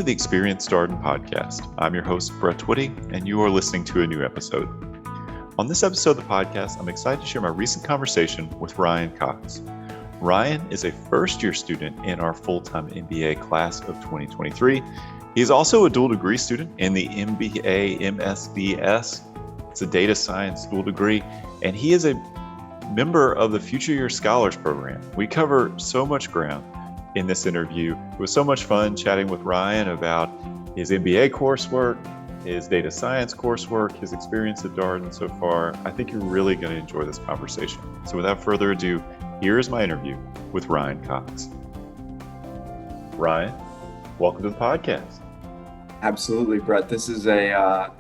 the Experienced Darden podcast. I'm your host, Brett Twitty, and you are listening to a new episode. On this episode of the podcast, I'm excited to share my recent conversation with Ryan Cox. Ryan is a first-year student in our full-time MBA class of 2023. He's also a dual degree student in the MBA MSBS. It's a data science dual degree, and he is a member of the Future Year Scholars Program. We cover so much ground in this interview. It was so much fun chatting with Ryan about his MBA coursework, his data science coursework, his experience at Darden so far. I think you're really going to enjoy this conversation. So without further ado, here is my interview with Ryan Cox. Ryan, welcome to the podcast. Absolutely, Brett. This is a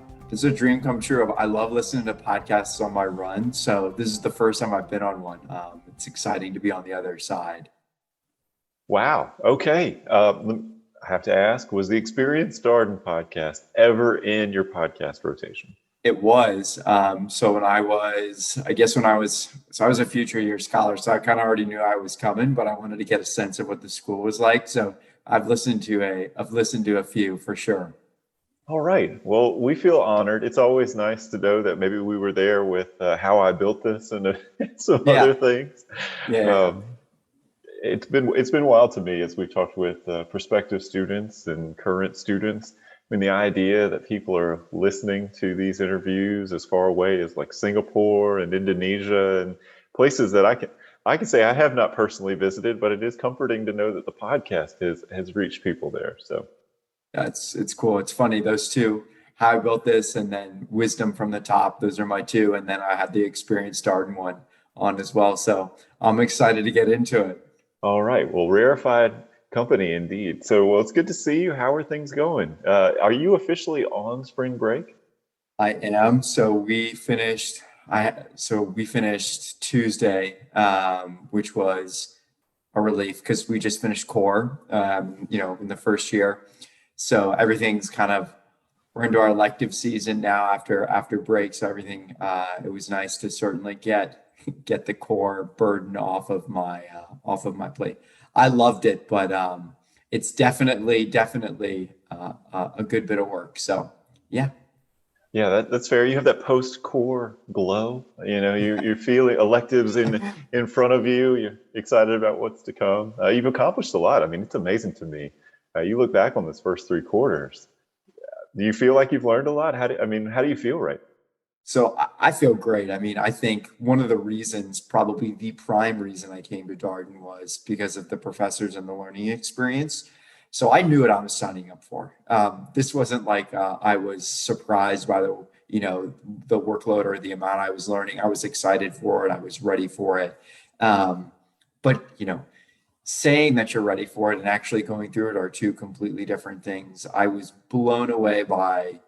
dream come true. I love listening to podcasts on my run. So this is the first time I've been on one. It's exciting to be on the other side. Wow. Okay. I have to ask, was the Experienced Darden podcast ever in your podcast rotation? It was. So I was a future year scholar. So I kind of already knew I was coming, but I wanted to get a sense of what the school was like. So I've listened to a few for sure. All right. Well, we feel honored. It's always nice to know that maybe we were there with How I Built This and some other things. Yeah. It's been wild to me as we've talked with prospective students and current students. I mean, the idea that people are listening to these interviews as far away as like Singapore and Indonesia and places that I can say I have not personally visited, but it is comforting to know that the podcast has reached people there. So yeah, it's cool. It's funny, those two, How I Built This and then Wisdom from the Top, those are my two. And then I had the Experienced Darden one on as well. So I'm excited to get into it. All right. Well, rarefied company indeed. So, well, it's good to see you. How are things going? Are you officially on spring break? I am. So we finished Tuesday, which was a relief because we just finished core, in the first year. So everything's we're into our elective season now after break. So everything, it was nice to certainly get the core burden off of my plate. I loved it, but it's definitely a good bit of work. So yeah. Yeah, that's fair. You have that post-core glow. You know, you're feeling electives in front of you. You're excited about what's to come. You've accomplished a lot. I mean, it's amazing to me. You look back on this first three quarters. Do you feel like you've learned a lot? How do you feel right? So I feel great. I mean, I think one of the reasons, probably the prime reason I came to Darden was because of the professors and the learning experience. So I knew what I was signing up for. This wasn't like I was surprised by the workload or the amount I was learning. I was excited for it. I was ready for it. But saying that you're ready for it and actually going through it are two completely different things. I was blown away by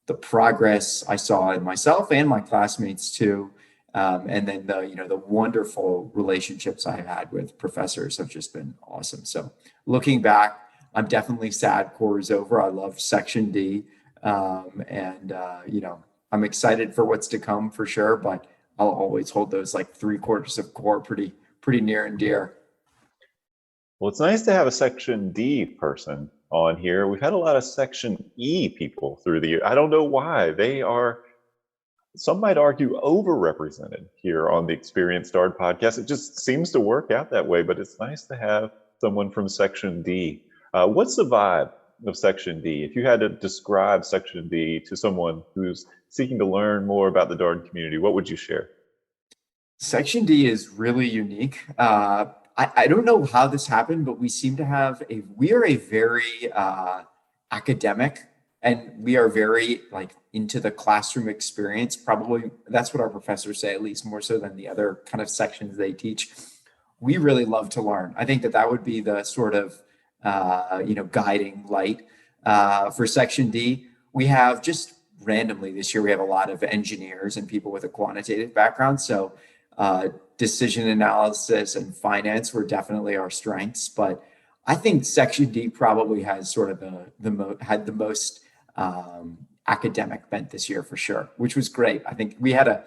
the progress I saw in myself and my classmates too. And then the wonderful relationships I had with professors have just been awesome. So looking back, I'm definitely sad core is over. I love section D. I'm excited for what's to come for sure, but I'll always hold those like 3/4 of core pretty near and dear. Well, it's nice to have a section D person on here. We've had a lot of section E people through the year. I don't know why. They are, some might argue, overrepresented here on the Experienced Darden podcast. It just seems to work out that way, but it's nice to have someone from section D. What's the vibe of section D? If you had to describe section D to someone who's seeking to learn more about the Darden community, what would you share? Section D is really unique. I don't know how this happened, but we seem to we are a very academic, and we are very into the classroom experience. Probably that's what our professors say, at least more so than the other kind of sections they teach. We really love to learn. I think that would be the sort of, guiding light for section D. We have just randomly this year, we have a lot of engineers and people with a quantitative background. So decision analysis and finance were definitely our strengths, but I think section D probably has sort of had the most academic bent this year for sure, which was great. I think we had a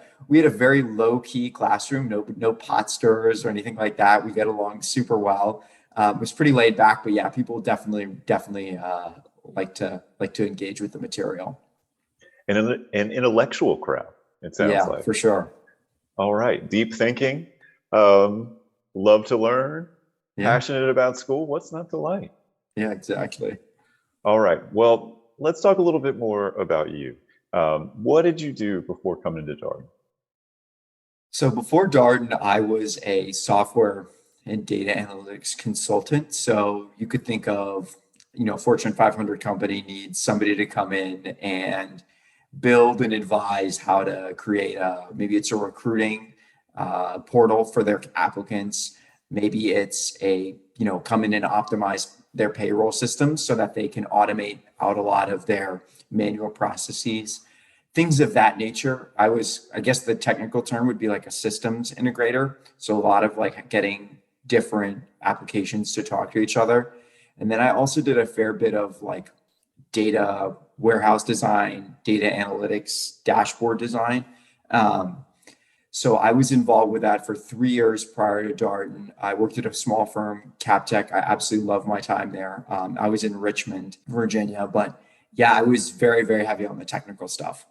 very low key classroom, no pot stirrers or anything like that. We get along super well. It was pretty laid back, but yeah, people definitely like to engage with the material. And an intellectual crowd, it sounds Yeah, like. for sure. All right. Deep thinking, um, love to learn, Yeah, passionate about school. What's not to like? yeah, exactly. All right. Well, let's talk a little bit more about you. What did you do before coming to Darden? So before Darden, I was a software and data analytics consultant. So you could think of, Fortune 500 company needs somebody to come in and build and advise how to create maybe it's a recruiting portal for their applicants. Maybe it's come in and optimize their payroll systems so that they can automate out a lot of their manual processes, things of that nature. I guess the technical term would be like a systems integrator. So a lot of like getting different applications to talk to each other. And then I also did a fair bit of like data warehouse design, data analytics, dashboard design. Um, so I was involved with that for 3 years prior to Darden. I worked at a small firm, CapTech. I absolutely love my time there. I was in Richmond, Virginia, but yeah, I was very, very heavy on the technical stuff.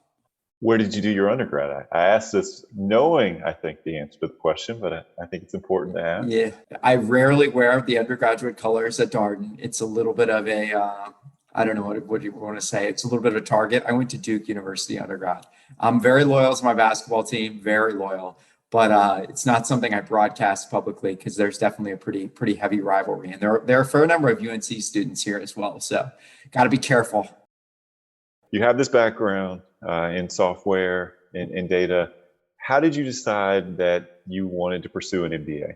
Where did you do your undergrad? I asked this knowing, I think, the answer to the question, but I think it's important to ask. Yeah, I rarely wear the undergraduate colors at Darden. It's a little bit of a, I don't know what do you want to say. It's a little bit of a target. I went to Duke University undergrad. I'm very loyal to my basketball team, very loyal, but it's not something I broadcast publicly because there's definitely a pretty heavy rivalry, and there are a fair number of UNC students here as well. So, got to be careful. You have this background in software and data. How did you decide that you wanted to pursue an MBA?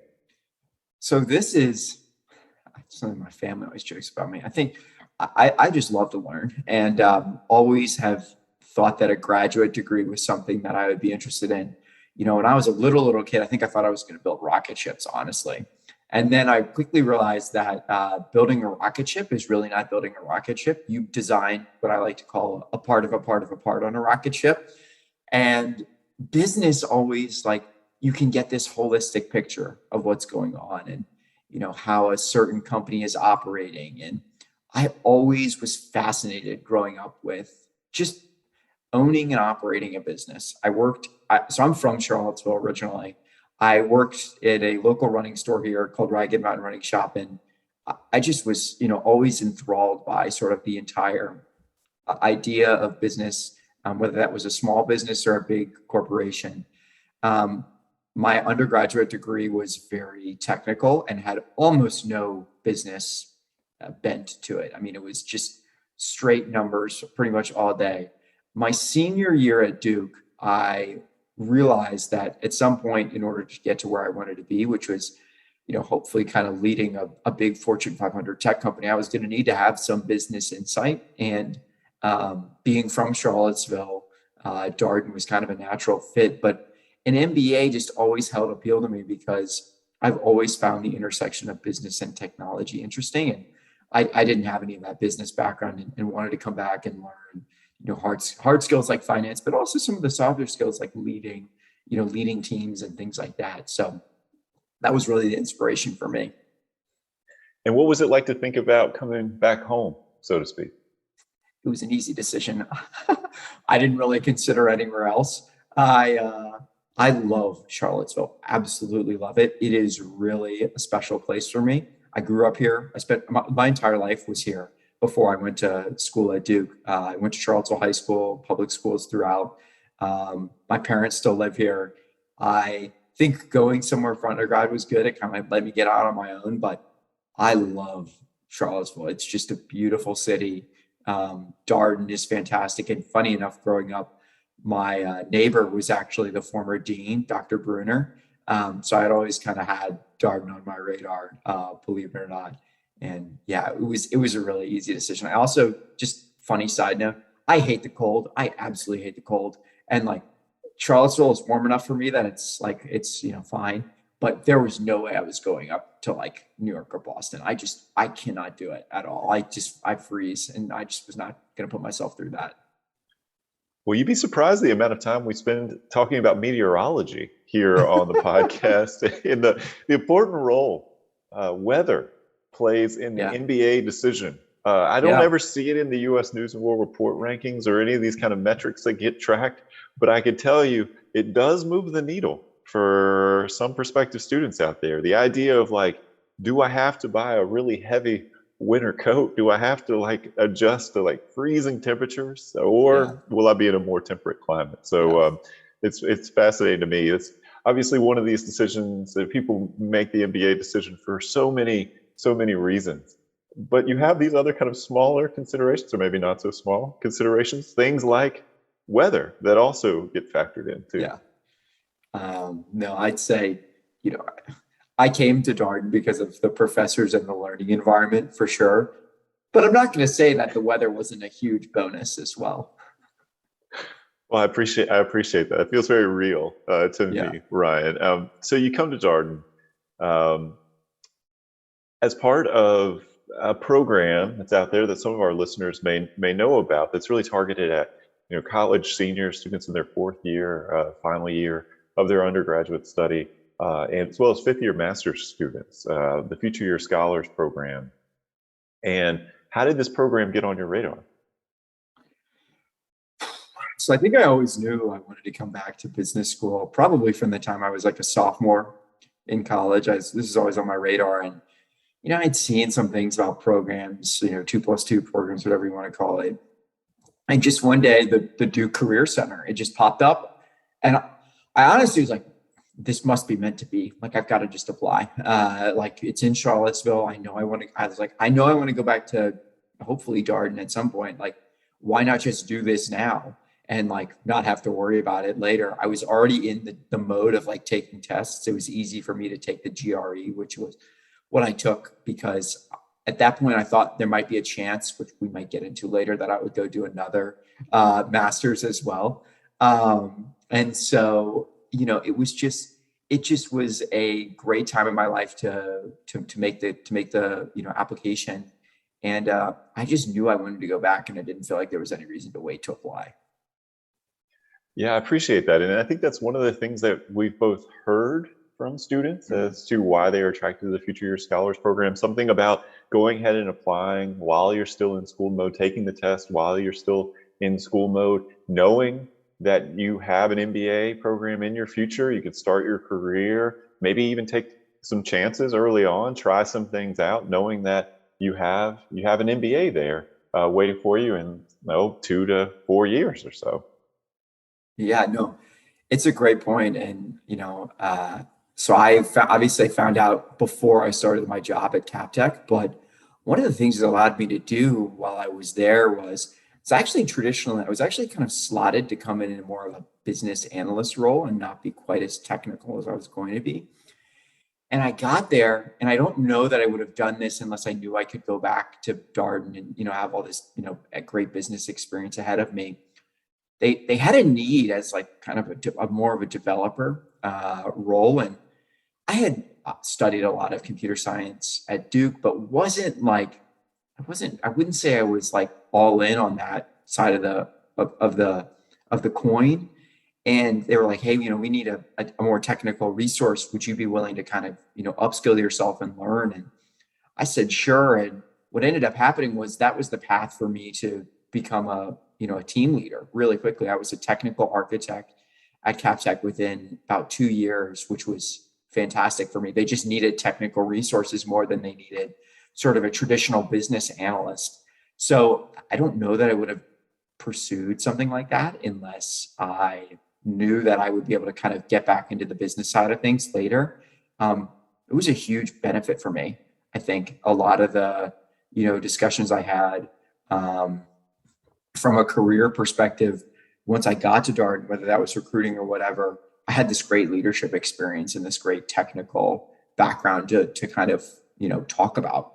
So this is something my family always jokes about me. I think I just love to learn and always have thought that a graduate degree was something that I would be interested in. When I was a little kid, I think I thought I was going to build rocket ships, honestly. And then I quickly realized that building a rocket ship is really not building a rocket ship. You design what I like to call a part of a part of a part on a rocket ship. And business always like you can get this holistic picture of what's going on and how a certain company is operating. And I always was fascinated growing up with just owning and operating a business. So I'm from Charlottesville originally. I worked at a local running store here called Ragged Mountain Running Shop, and I just was always enthralled by sort of the entire idea of business, whether that was a small business or a big corporation. Um, my undergraduate degree was very technical and had almost no business bent to it. I mean, it was just straight numbers pretty much all day. My senior year at Duke, I realized that at some point, in order to get to where I wanted to be, which was, hopefully kind of leading a big Fortune 500 tech company, I was going to need to have some business insight. And being from Charlottesville, Darden was kind of a natural fit. But an MBA just always held appeal to me because I've always found the intersection of business and technology interesting. And I didn't have any of that business background and wanted to come back and learn, hard skills like finance, but also some of the softer skills like leading teams and things like that. So that was really the inspiration for me. And what was it like to think about coming back home, so to speak? It was an easy decision. I didn't really consider anywhere else. I love Charlottesville. Absolutely love it. It is really a special place for me. I grew up here. I spent my entire life was here before I went to school at Duke. I went to Charlottesville High School, public schools throughout. My parents still live here. I think going somewhere for undergrad was good. It kind of let me get out on my own, but I love Charlottesville. It's just a beautiful city. Darden is fantastic. And funny enough, growing up, my neighbor was actually the former dean, Dr. Bruner. So I had always kind of had Darden on my radar, believe it or not. And yeah, it was a really easy decision. I also, just funny side note, I hate the cold. I absolutely hate the cold. And like Charlottesville is warm enough for me that it's fine. But there was no way I was going up to like New York or Boston. I cannot do it at all. I freeze, and I just was not going to put myself through that. Well, you'd be surprised the amount of time we spend talking about meteorology here on the podcast and the important role weather plays in the Yeah. NBA decision I don't Yeah. ever see it in the U.S. News and World Report rankings or any of these kind of metrics that get tracked, but I could tell you it does move the needle for some prospective students out there. The idea of like, do I have to buy a really heavy winter coat? Do I have to like adjust to like freezing temperatures, Yeah. or will I be in a more temperate climate? So Yeah. it's fascinating to me. It's obviously one of these decisions that people make the MBA decision for so many reasons. But you have these other kind of smaller considerations, or maybe not so small considerations, things like weather that also get factored in too. Yeah. No, I'd say, you know, I came to Darden because of the professors and the learning environment for sure. But I'm not going to say that the weather wasn't a huge bonus as well. Well, I appreciate that. It feels very real to Yeah. me, Ryan. So you come to Darden um, as part of a program that's out there that some of our listeners may know about. That's really targeted at college senior students in their fourth year, final year of their undergraduate study, and as well as fifth year master's students, the Future Year Scholars Program. And how did this program get on your radar? So I think I always knew I wanted to come back to business school, probably from the time I was like a sophomore in college. This is always on my radar. And, I'd seen some things about programs, 2+2 programs, whatever you want to call it. And just one day, the Duke Career Center, it just popped up. And I honestly was like, this must be meant to be. Like, I've got to just apply. Like, it's in Charlottesville. I was like, I know I want to go back to hopefully Darden at some point. Like, why not just do this now and like not have to worry about it later? I was already in the mode of like taking tests. It was easy for me to take the GRE, which was what I took, because at that point I thought there might be a chance, which we might get into later, that I would go do another master's as well. And so, it just was a great time in my life to make the application. And I just knew I wanted to go back, and I didn't feel like there was any reason to wait to apply. Yeah, I appreciate that. And I think that's one of the things that we've both heard from students as to why they are attracted to the Future Year Scholars Program. Something about going ahead and applying while you're still in school mode, taking the test while you're still in school mode, knowing that you have an MBA program in your future. You could start your career, maybe even take some chances early on, try some things out, knowing that you have an MBA there waiting for you in 2 to 4 years or so. Yeah, no, it's a great point. And, so obviously I found out before I started my job at CapTech, but one of the things it allowed me to do while I was there was it's actually traditionally, I was actually kind of slotted to come in more of a business analyst role and not be quite as technical as I was going to be. And I got there, and I don't know that I would have done this unless I knew I could go back to Darden and, have all this, a great business experience ahead of me. They had a need as like kind of a more of a developer role, and I had studied a lot of computer science at Duke, but I wouldn't say I was like all in on that side of the coin. And they were like, hey, we need a more technical resource. Would you be willing to kind of upskill yourself and learn? And I said sure. And what ended up happening was that was the path for me to become a team leader really quickly. I was a technical architect at CapTech within about 2 years, which was fantastic for me. They just needed technical resources more than they needed sort of a traditional business analyst. So I don't know that I would have pursued something like that unless I knew that I would be able to kind of get back into the business side of things later. It was a huge benefit for me. I think a lot of the, discussions I had from a career perspective, once I got to Darden, whether that was recruiting or whatever, I had this great leadership experience and this great technical background to kind of, talk about,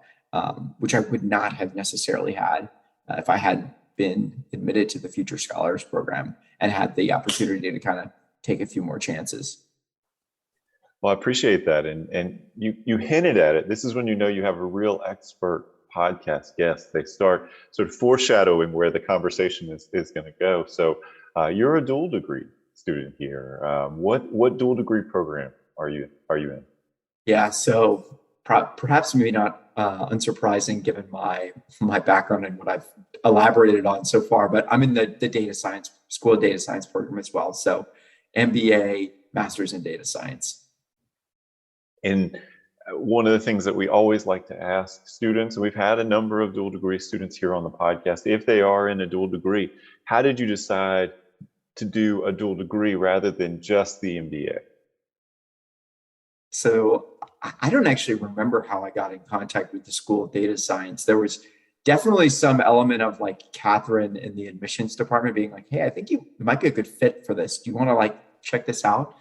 which I would not have necessarily had if I hadn't been admitted to the Future Scholars Program and had the opportunity to kind of take a few more chances. Well, I appreciate that. And you hinted at it. This is when you know you have a real expert podcast guest. They start sort of foreshadowing where the conversation is going to go. So you're a dual degree student here. What dual degree program are you in? Yeah, so perhaps maybe not unsurprising given my background and what I've elaborated on so far, but I'm in the data science school of data science program as well. So MBA, master's in data science. And one of the things that we always like to ask students, and we've had a number of dual degree students here on the podcast, if they are in a dual degree, how did you decide to do a dual degree rather than just the MBA? So I don't actually remember how I got in contact with the School of Data Science. There was definitely some element of like Catherine in the admissions department being like, hey, I think you might be a good fit for this. Do you want to like check this out?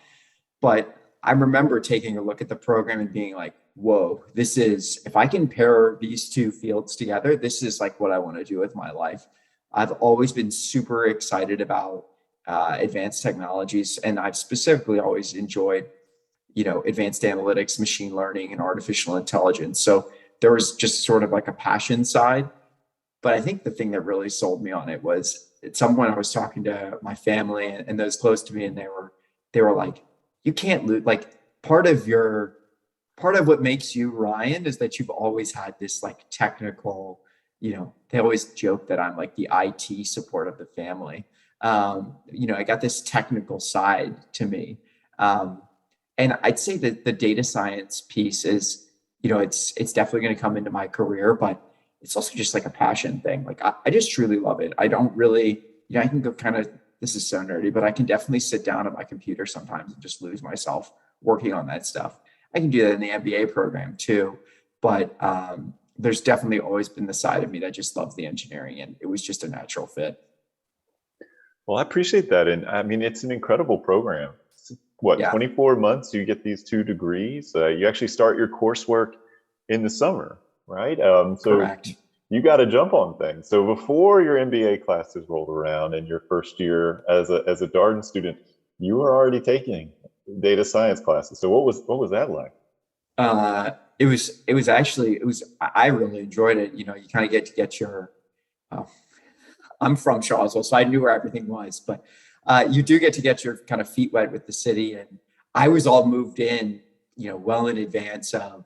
But I remember taking a look at the program and being like, whoa, this is, if I can pair these two fields together, this is like what I want to do with my life. I've always been super excited about advanced technologies, and I've specifically always enjoyed advanced analytics, machine learning, and artificial intelligence. So there was just sort of like a passion side. But I think the thing that really sold me on it was at some point I was talking to my family and those close to me, and they were like, you can't lose, like part of what makes you Ryan is that you've always had this like technical, they always joke that I'm like the IT support of the family. I got this technical side to me. And I'd say that the data science piece is, it's definitely going to come into my career, but it's also just like a passion thing. Like I just truly love it. I don't really, I can go kind of, this is so nerdy, but I can definitely sit down at my computer sometimes and just lose myself working on that stuff. I can do that in the MBA program too, but there's definitely always been the side of me that just loves the engineering, and it was just a natural fit. Well, I appreciate that. And I mean, it's an incredible program. Yeah. 24 months, you get these 2 degrees. You actually start your coursework in the summer, right? So Correct. you got to jump on things. So before your MBA classes rolled around in your first year as a Darden student, you were already taking data science classes. So what was that like? I really enjoyed it. You kind of get your, I'm from Charlottesville, so I knew where everything was, but you do get to get your kind of feet wet with the city. And I was all moved in, well in advance of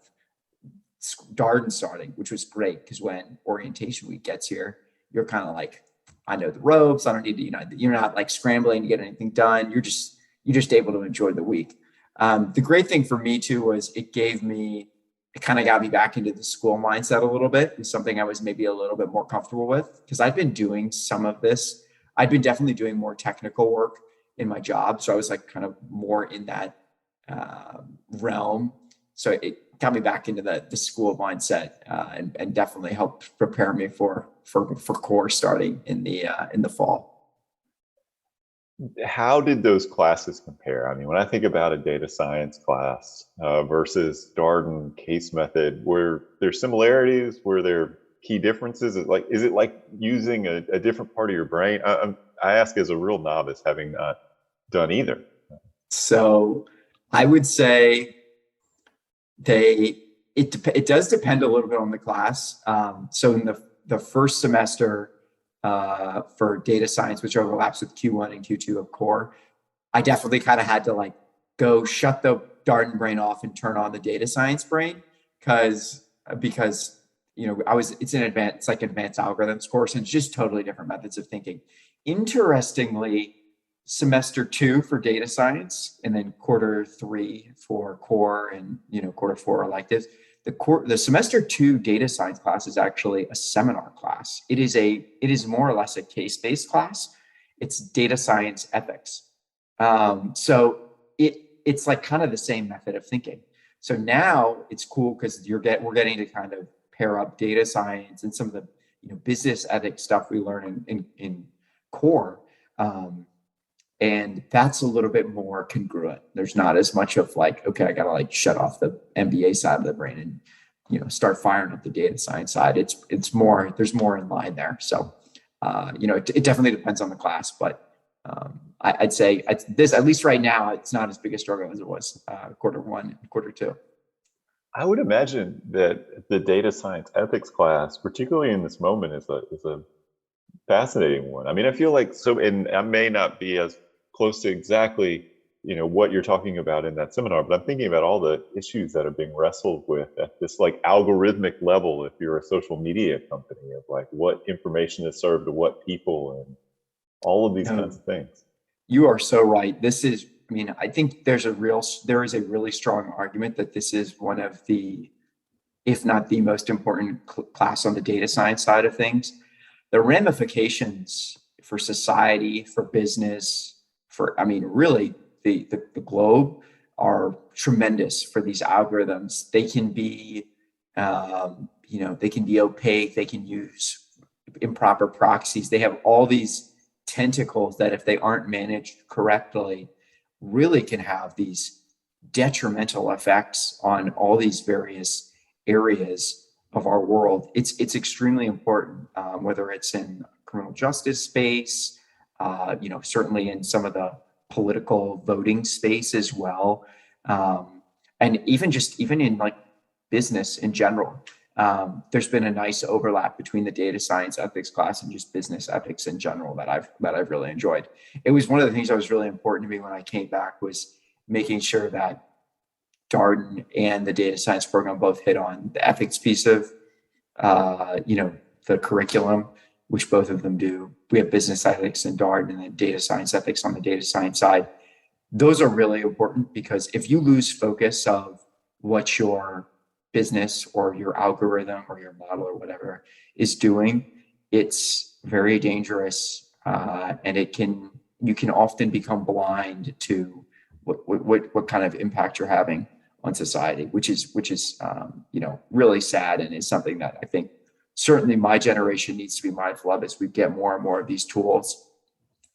Darden starting, which was great because when orientation week gets here, you're kind of like, I know the ropes. I don't need to, you're not like scrambling to get anything done. You're just able to enjoy the week. The great thing for me too was it kind of got me back into the school mindset a little bit. It was something I was maybe a little bit more comfortable with because I'd been doing some of this. I'd been definitely doing more technical work in my job. So I was like kind of more in that realm. So it got me back into the school mindset and definitely helped prepare me for core starting in the fall. How did those classes compare? I mean, when I think about a data science class versus Darden case method, were there similarities? Were there key differences? Is it like using a different part of your brain? I ask as a real novice, having not done either. So I would say it does depend a little bit on the class. So in the first semester for data science, which overlaps with Q1 and Q2 of core, I definitely kind of had to like go shut the Darden brain off and turn on the data science brain because it's like advanced algorithms course, and it's just totally different methods of thinking. Interestingly, semester 2 for data science, and then quarter 3 for core, and quarter 4 electives. The semester 2 data science class is actually a seminar class. It is more or less a case-based class. It's data science ethics. So it's like kind of the same method of thinking. So now it's cool because we're getting to kind of pair up data science and some of the business ethics stuff we learn in core. And that's a little bit more congruent. There's not as much of like, okay, I gotta like shut off the MBA side of the brain and start firing up the data science side. It's more, there's more in line there. So it definitely depends on the class, but I'd say this, at least right now, it's not as big a struggle as it was quarter 1 and quarter 2. I would imagine that the data science ethics class, particularly in this moment, is a fascinating one. I mean, I feel like and I may not be as close to exactly what you're talking about in that seminar, but I'm thinking about all the issues that are being wrestled with at this like algorithmic level. If you're a social media company, of like what information is served to what people and all of these No, kinds of things. you are so right. I think there is a really strong argument that this is one of the, if not the most important class on the data science side of things. The ramifications for society, for business, really the globe are tremendous for these algorithms. They can be, they can be opaque. They can use improper proxies. They have all these tentacles that, if they aren't managed correctly, really can have these detrimental effects on all these various areas of our world. It's extremely important, whether it's in criminal justice space, certainly in some of the political voting space as well, and even in like business in general. There's been a nice overlap between the data science ethics class and just business ethics in general that I've really enjoyed. It was one of the things that was really important to me when I came back, was making sure that Darden and the data science program both hit on the ethics piece of, the curriculum, which both of them do. We have business ethics in Darden and then data science ethics on the data science side. Those are really important, because if you lose focus of what your business or your algorithm or your model or whatever is doing, it's very dangerous, and you can often become blind to what kind of impact you're having on society, which is really sad, and is something that I think certainly my generation needs to be mindful of as we get more and more of these tools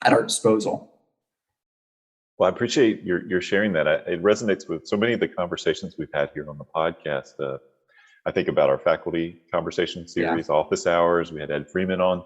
at our disposal. Well, I appreciate your sharing that. It resonates with so many of the conversations we've had here on the podcast. I think about our faculty conversation series, Office Hours. We had Ed Freeman on,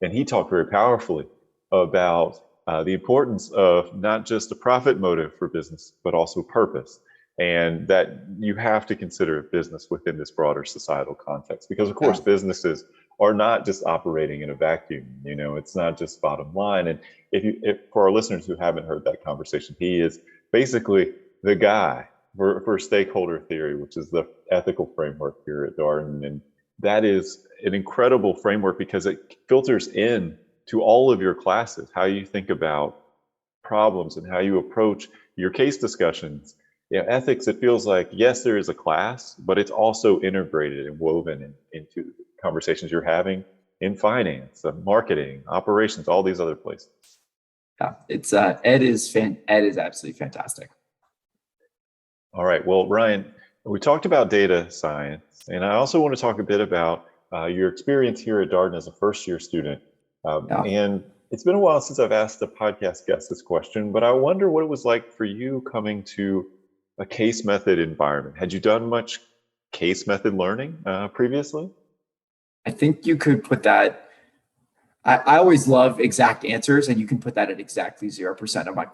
and he talked very powerfully about the importance of not just a profit motive for business, but also purpose. And that you have to consider business within this broader societal context, because of course businesses are not just operating in a vacuum. It's not just bottom line. And if for our listeners who haven't heard that conversation, he is basically the guy for stakeholder theory, which is the ethical framework here at Darden. And that is an incredible framework, because it filters in to all of your classes, how you think about problems and how you approach your case discussions. Ethics, it feels like, yes, there is a class, but it's also integrated and woven into conversations you're having in finance, marketing, operations, all these other places. Yeah, it's Ed is absolutely fantastic. All right, well, Ryan, we talked about data science, and I also want to talk a bit about your experience here at Darden as a first-year student. And it's been a while since I've asked a podcast guest this question, but I wonder what it was like for you coming to a case method environment. Had you done much case method learning previously? I think you could put that. I always love exact answers, and you can put that at exactly 0% of my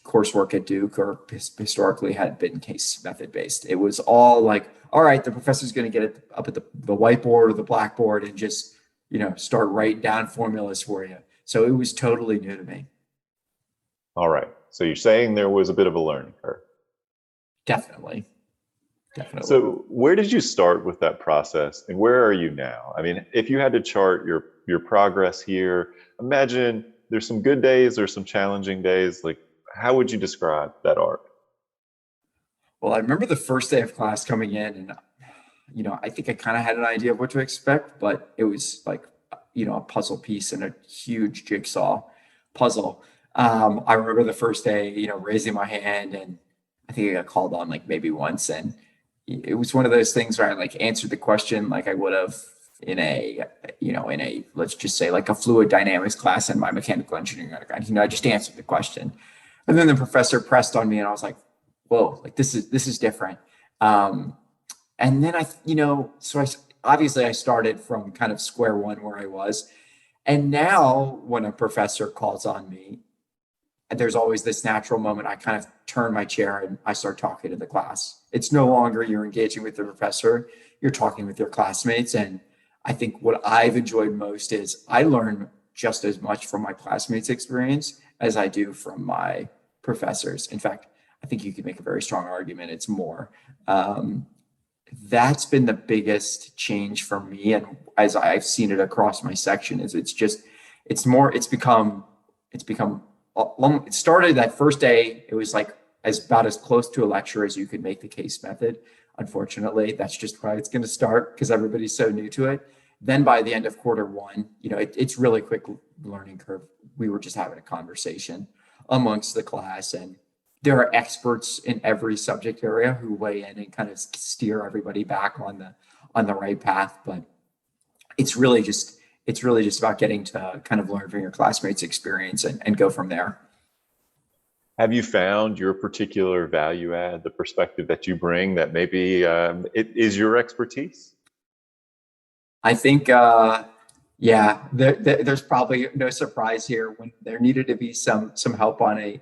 coursework at Duke, or historically had been case method based. It was all like, all right, the professor's going to get it up at the whiteboard or the blackboard and just start writing down formulas for you. So it was totally new to me. All right. So you're saying there was a bit of a learning curve. Definitely. So where did you start with that process, and where are you now? I mean, if you had to chart your progress here, imagine there's some good days, there's some challenging days. Like, how would you describe that arc? Well, I remember the first day of class coming in, and I think I kind of had an idea of what to expect, but it was like a puzzle piece and a huge jigsaw puzzle. I remember the first day, raising my hand, and I think I got called on like maybe once, and it was one of those things where I like answered the question like I would have in a let's just say like a fluid dynamics class in my mechanical engineering undergrad. I just answered the question, and then the professor pressed on me, and I was like, whoa, like this is different. And then I started from kind of square one where I was, and now when a professor calls on me, there's always this natural moment. I kind of turn my chair and I start talking to the class. It's no longer you're engaging with the professor, you're talking with your classmates. And I think what I've enjoyed most is I learn just as much from my classmates' experience as I do from my professors. In fact, I think you could make a very strong argument it's more. That's been the biggest change for me, and as I've seen it across my section, is it's become it started that first day. It was like about as close to a lecture as you could make the case method. Unfortunately, that's just why it's going to start because everybody's so new to it. Then by the end of quarter one, it's really quick learning curve. We were just having a conversation amongst the class, and there are experts in every subject area who weigh in and kind of steer everybody back on the right path. But it's really just about getting to kind of learn from your classmates' experience and go from there. Have you found your particular value add, the perspective that you bring that maybe it is your expertise? I think, there's probably no surprise here when there needed to be some help on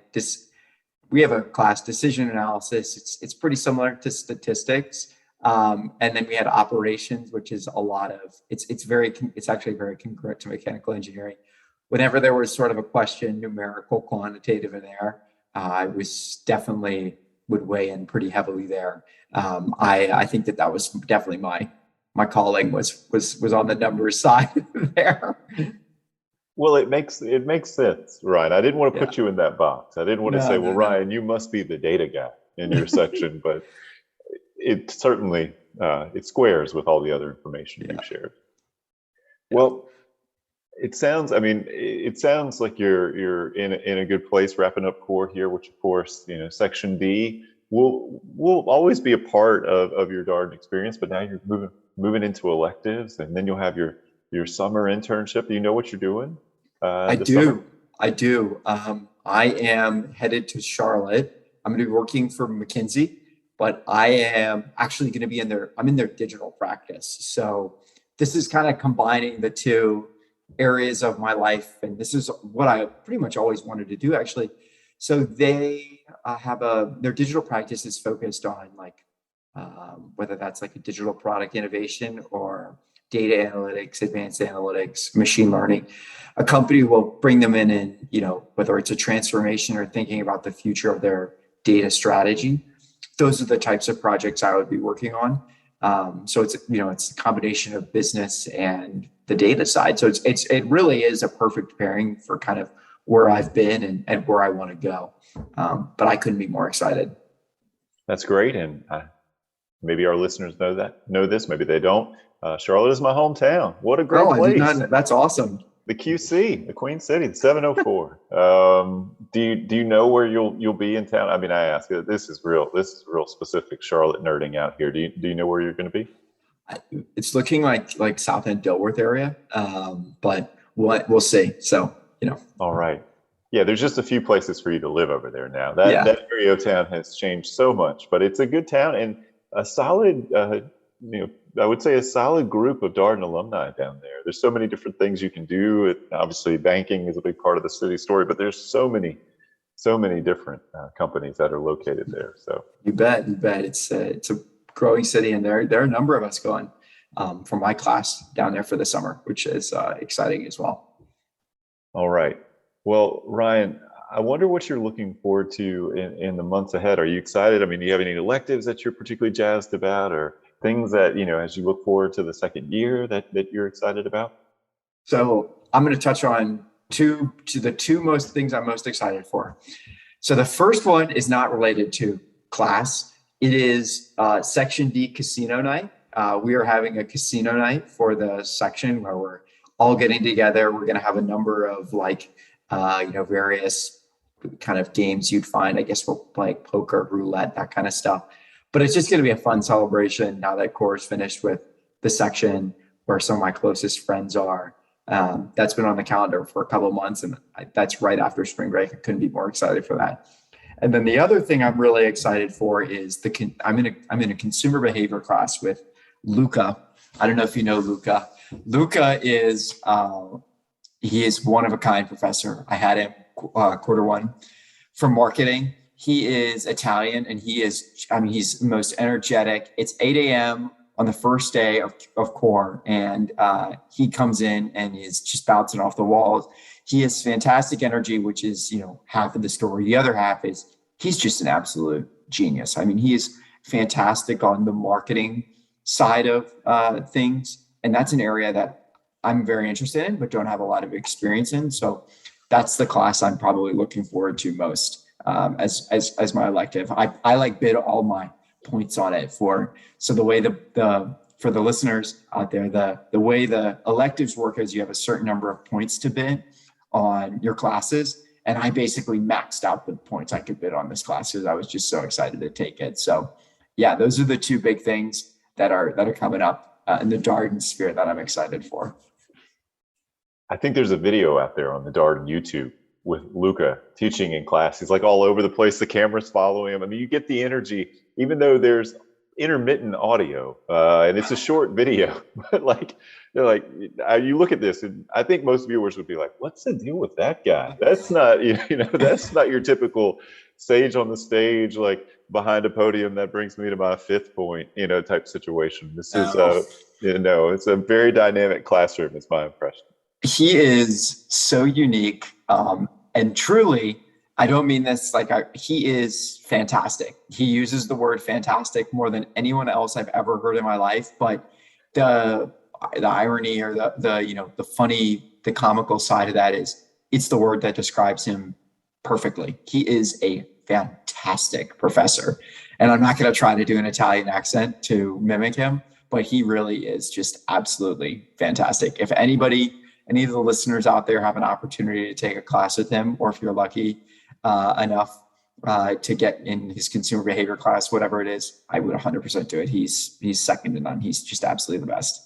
we have a class decision analysis. It's pretty similar to statistics. And then we had operations, which is a lot of, it's actually very congruent to mechanical engineering. Whenever there was sort of a question, numerical, quantitative in there, I was definitely would weigh in pretty heavily there. I think that was definitely my calling was on the numbers side there. Well, it makes sense, Ryan. I didn't want to put you in that box. I didn't want to say, well, Ryan, you must be the data guy in your section, but it certainly it squares with all the other information you've shared. Well, it sounds like you're in a good place wrapping up core here, which of course, section D will always be a part of your Darden experience, but now you're moving into electives, and then you'll have your summer internship. Do you know what you're doing? I do. I am headed to Charlotte. I'm going to be working for McKinsey, but I am actually going to be I'm in their digital practice. So this is kind of combining the two areas of my life. And this is what I pretty much always wanted to do, actually. So they have their digital practice is focused on whether that's like a digital product innovation or data analytics, advanced analytics, machine learning. A company will bring them in and, whether it's a transformation or thinking about the future of their data strategy. Those are the types of projects I would be working on. So it's a combination of business and the data side. So it really is a perfect pairing for kind of where I've been and where I want to go. But I couldn't be more excited. That's great. And maybe our listeners know this, maybe they don't. Charlotte is my hometown. What a great place. That's awesome. The QC, the Queen City, the 704. Do you know where you'll be in town? I mean, I ask you, this is real specific Charlotte nerding out here. Do you know where you're going to be? It's looking like South End, Dilworth area, but we'll see. So, All right. Yeah, there's just a few places for you to live over there now. That area of town has changed so much, but it's a good town and a solid, I would say a solid group of Darden alumni down there. There's so many different things you can do. Obviously, banking is a big part of the city story, but there's so many different companies that are located there. So you bet. It's a growing city, and there are a number of us going from my class down there for the summer, which is exciting as well. All right. Well, Ryan, I wonder what you're looking forward to in the months ahead. Are you excited? I mean, do you have any electives that you're particularly jazzed about, or things that, as you look forward to the second year that you're excited about? So I'm going to touch on the two most things I'm most excited for. So the first one is not related to class. It is Section D casino night. We are having a casino night for the section where we're all getting together. We're going to have a number of various kind of games you'd find. I guess we'll play poker, roulette, that kind of stuff. But it's just going to be a fun celebration now that core is finished with the section where some of my closest friends are. That's been on the calendar for a couple of months, and that's right after spring break. I couldn't be more excited for that. And then the other thing I'm really excited for is I'm in a consumer behavior class with Luca. I don't know if you know Luca. Luca is he is one of a kind professor. I had him quarter one for marketing. He is Italian, and he's the most energetic. It's 8 a.m. on the first day of core, and he comes in and is just bouncing off the walls. He has fantastic energy, which is, half of the story. The other half is he's just an absolute genius. I mean, he is fantastic on the marketing side of things. And that's an area that I'm very interested in, but don't have a lot of experience in. So that's the class I'm probably looking forward to most as my elective. I like bid all my points on it so the way for the listeners out there, the way the electives work is you have a certain number of points to bid on your classes. And I basically maxed out the points I could bid on this class because I was just so excited to take it. So yeah, those are the two big things that are coming up in the Darden sphere that I'm excited for. I think there's a video out there on the Darden YouTube with Luca teaching in class. He's like all over the place. The camera's following him. I mean, you get the energy, even though there's intermittent audio, and it's a short video. But they're like, you look at this, and I think most viewers would be like, "What's the deal with that guy? That's not, that's not your typical sage on the stage, like behind a podium. That brings me to my fifth point, type situation. This is, it's a very dynamic classroom. It's my impression." He is so unique, and truly, I don't mean this he is fantastic. He uses the word fantastic more than anyone else I've ever heard in my life. But the irony or the funny, the comical side of that is it's the word that describes him perfectly. He is a fantastic professor, and I'm not going to try to do an Italian accent to mimic him, but he really is just absolutely fantastic. If any of the listeners out there have an opportunity to take a class with him, or if you're lucky enough to get in his consumer behavior class, whatever it is, I would 100% do it. He's second to none. He's just absolutely the best.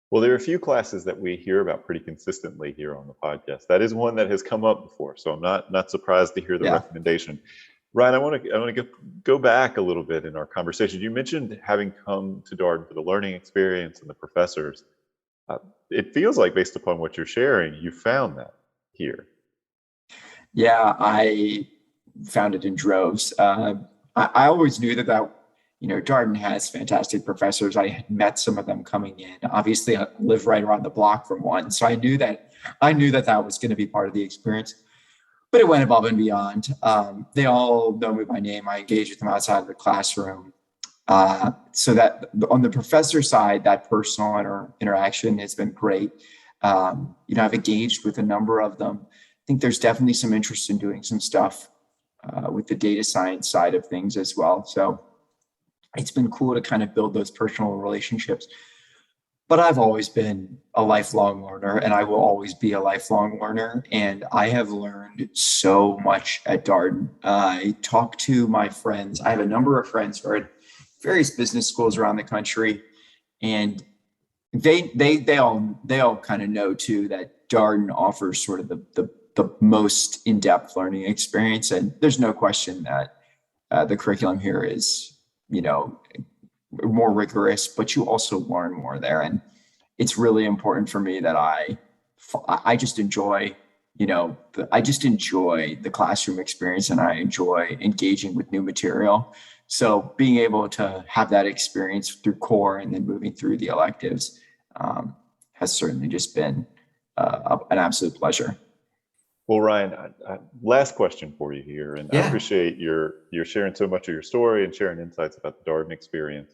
Well, there are a few classes that we hear about pretty consistently here on the podcast. That is one that has come up before, so I'm not surprised to hear the recommendation. Ryan, I want to go back a little bit in our conversation. You mentioned having come to Darden for the learning experience and the professors. It feels like, based upon what you're sharing, you found that here. Yeah, I found it in droves. I always knew that Darden has fantastic professors. I had met some of them coming in. Obviously, I live right around the block from one, so I knew that was going to be part of the experience. But it went above and beyond. They all know me by name. I engage with them outside of the classroom. So that on the professor side, that personal interaction has been great. I've engaged with a number of them. I think there's definitely some interest in doing some stuff with the data science side of things as well. So it's been cool to kind of build those personal relationships. But I've always been a lifelong learner, and I will always be a lifelong learner. And I have learned so much at Darden. I talk to my friends. I have a number of friends who are at various business schools around the country, and they all kind of know too that Darden offers sort of the most in-depth learning experience. And there's no question that the curriculum here is, more rigorous, but you also learn more there. And it's really important for me that I just enjoy, the classroom experience, and I enjoy engaging with new material. So being able to have that experience through core and then moving through the electives has certainly just been an absolute pleasure. Well, Ryan, last question for you here, and I appreciate your sharing so much of your story and sharing insights about the Darden experience.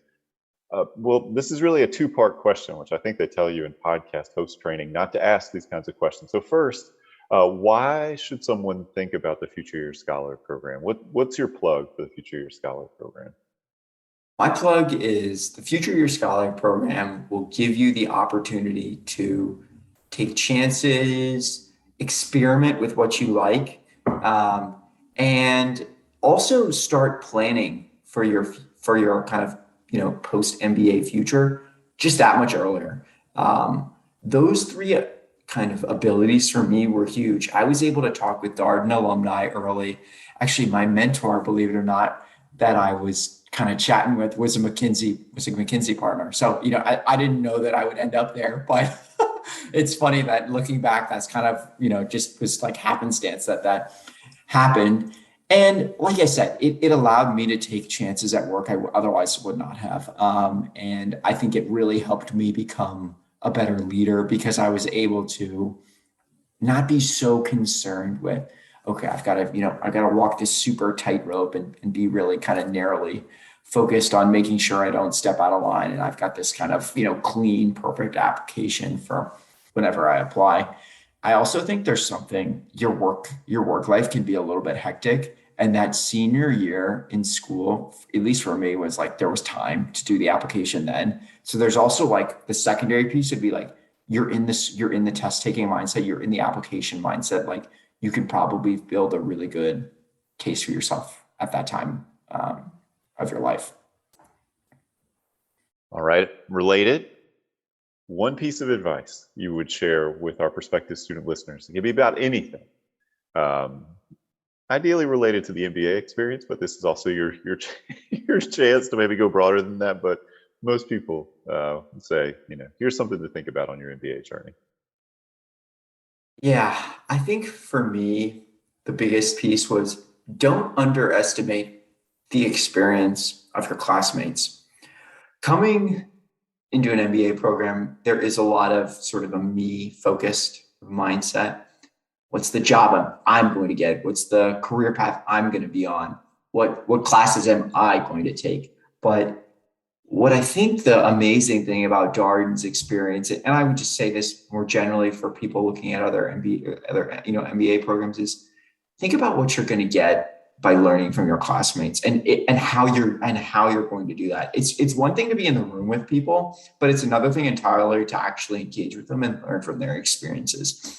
Well, this is really a two-part question, which I think they tell you in podcast host training not to ask these kinds of questions. So first, why should someone think about the Future Year Scholar program? What's your plug for the Future Year Scholar program? My plug is the Future Year Scholar program will give you the opportunity to take chances, experiment with what you like, and also start planning for your kind of post MBA future just that much earlier. Those three kind of abilities for me were huge. I was able to talk with Darden alumni early. Actually, my mentor, believe it or not, that I was kind of chatting with was a McKinsey partner. So, I didn't know that I would end up there, but it's funny that looking back, that's kind of, just was like happenstance that happened. And like I said, it allowed me to take chances at work I otherwise would not have. And I think it really helped me become a better leader because I was able to not be so concerned with, okay, I've got to walk this super tightrope and be really kind of narrowly focused on making sure I don't step out of line. And I've got this kind of, clean, perfect application for whenever I apply. I also think there's something your work life can be a little bit hectic. And that senior year in school, at least for me, was like there was time to do the application then. So there's also like the secondary piece would be like you're in the test taking mindset, you're in the application mindset. Like you can probably build a really good case for yourself at that time of your life. All right. Related, one piece of advice you would share with our prospective student listeners. It can be about anything. Ideally related to the MBA experience, but this is also your your chance to maybe go broader than that. But most people say, here's something to think about on your MBA journey. Yeah, I think for me, the biggest piece was don't underestimate the experience of your classmates. Coming into an MBA program, there is a lot of sort of a me focused mindset. What's the job I'm going to get? What's the career path I'm going to be on? What classes am I going to take? But what I think the amazing thing about Darden's experience, and I would just say this more generally for people looking at other MBA programs, is think about what you're going to get by learning from your classmates and how you're going to do that. It's one thing to be in the room with people, but it's another thing entirely to actually engage with them and learn from their experiences.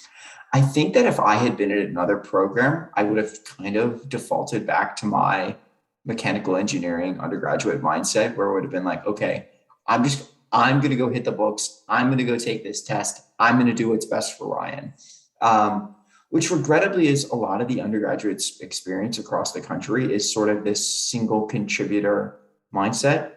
I think that if I had been in another program, I would have kind of defaulted back to my mechanical engineering undergraduate mindset where it would have been like, okay, I'm going to go hit the books. I'm going to go take this test. I'm going to do what's best for Ryan. Which regrettably is a lot of the undergraduate experience across the country is sort of this single contributor mindset.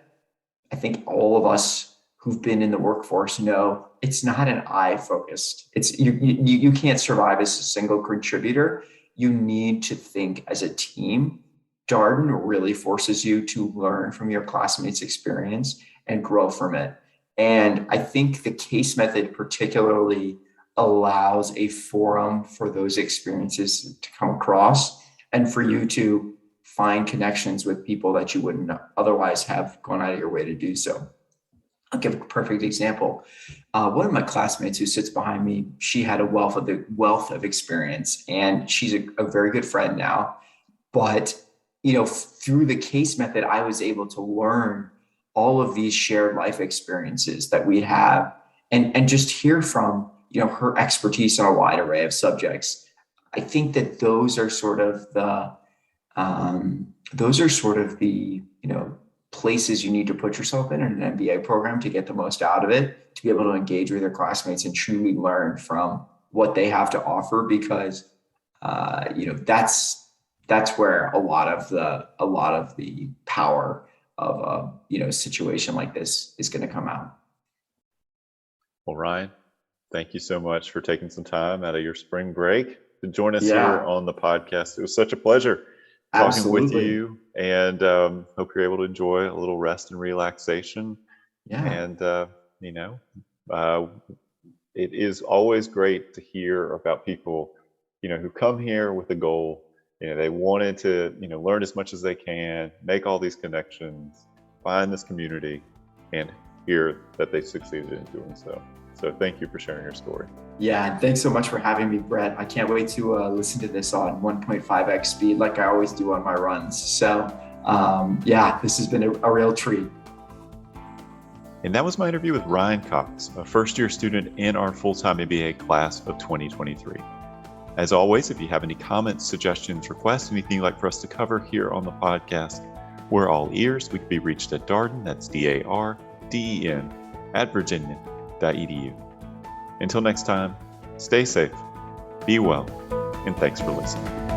I think all of us who've been in the workforce know it's not an I focused. It's you can't survive as a single contributor. You need to think as a team. Darden really forces you to learn from your classmates' experience and grow from it. And I think the case method particularly allows a forum for those experiences to come across and for you to find connections with people that you wouldn't otherwise have gone out of your way to do so. I'll give a perfect example. One of my classmates who sits behind me, she had a wealth of experience, and she's a very good friend now. But through the case method, I was able to learn all of these shared life experiences that we have, and just hear from her expertise on a wide array of subjects. I think that those are sort of the places you need to put yourself in an MBA program to get the most out of it, to be able to engage with your classmates and truly learn from what they have to offer, because that's where a lot of the power of a situation like this is going to come out. Well, Ryan, thank you so much for taking some time out of your spring break to join us here on the podcast. It was such a pleasure talking with you, and hope you're able to enjoy a little rest and relaxation. Yeah. And it is always great to hear about people, who come here with a goal. They wanted to, learn as much as they can, make all these connections, find this community, and hear that they succeeded in doing so. So thank you for sharing your story. Yeah, and thanks so much for having me, Brett. I can't wait to listen to this on 1.5x speed like I always do on my runs. So this has been a real treat. And that was my interview with Ryan Cox, a first-year student in our full-time MBA class of 2023. As always, if you have any comments, suggestions, requests, anything you'd like for us to cover here on the podcast, we're all ears. We can be reached at Darden, that's DARDEN, @virginia.edu. Until next time, stay safe, be well, and thanks for listening.